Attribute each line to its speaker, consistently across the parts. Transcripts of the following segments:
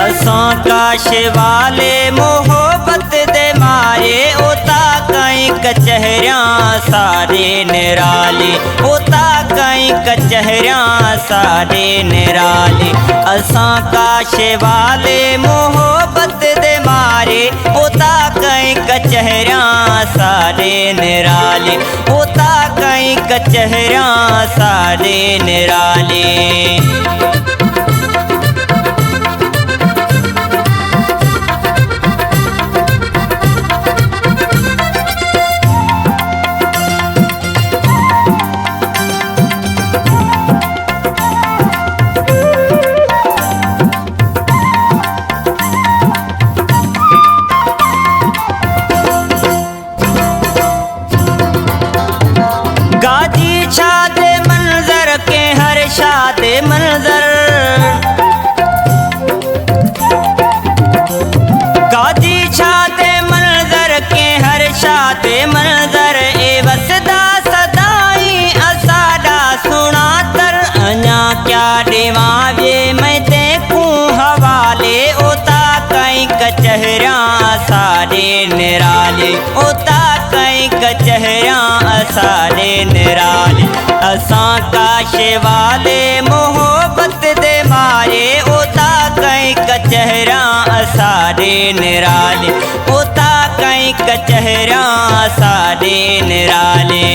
Speaker 1: असां काश वाले मोहब्बत दे मारे ओता कई कचहरियां सारे निराले ओता कई कचहरियां सारे निराले। असां काश वाले मोहब्बत दे मारे ओता कई कचहरियां सारे निराले ओता कई कचहरियां सारे निराले। गाजी छाते मंजर के हर शादे मंजर गाजी छाते मंजर के हर शादे मंजर ए वसदा सदाई असाडा सुनातर अञा क्या देवावे मैं देखूं हवाले ओता कई कचहरियां सारे निराले ओता कई कचहरियां सारे निराले। असां काश वाले मोहब्बत दे मारे ओता कई कचहरियां सारे निराले ओता कई कचहरियां सारे निराले।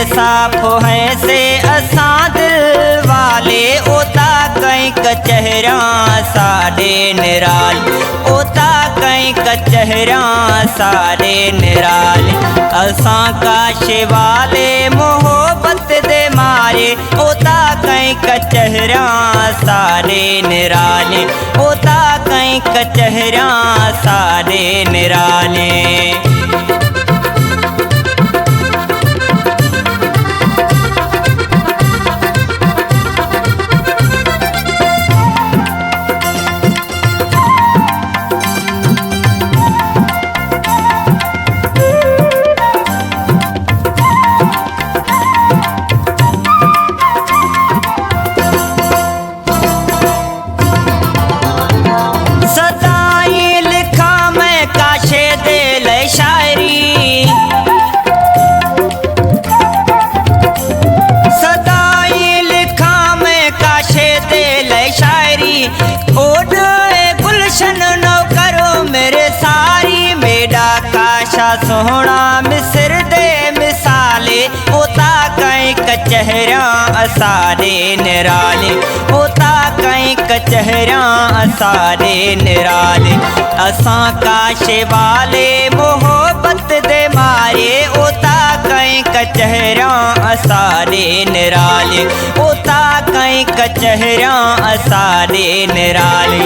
Speaker 1: साफ है से असां दिल वाले ओता कई कचहरियां सारे निराले ओता कई कचहरियां सारे निराले। असां काश वाले मोहब्बत दे मारे ओता कई कचहरियां सारे निराले ओता कई कचहरियां सारे निराले। सोहना मिस्र दे मिसाले ओता कई कचहरियां सारे निराले ओता कई कचहरियां सारे निराले। असां काश वाले मोहब्बत दे मारे ओता कई कचहरियां सारे निराले ओता कई कचहरियां सारे निराले।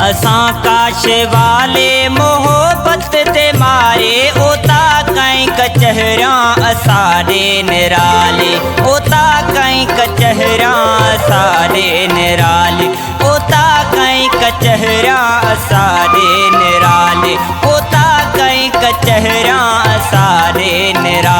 Speaker 1: असां काश वाले मोहब्बत दे मारे ओता कई कचहरियां सारे निराले ओता कई कचहरियां सारे निराले ओता कई कचहरियां सारे निराले ओता कई कचहरियां सारे निराले।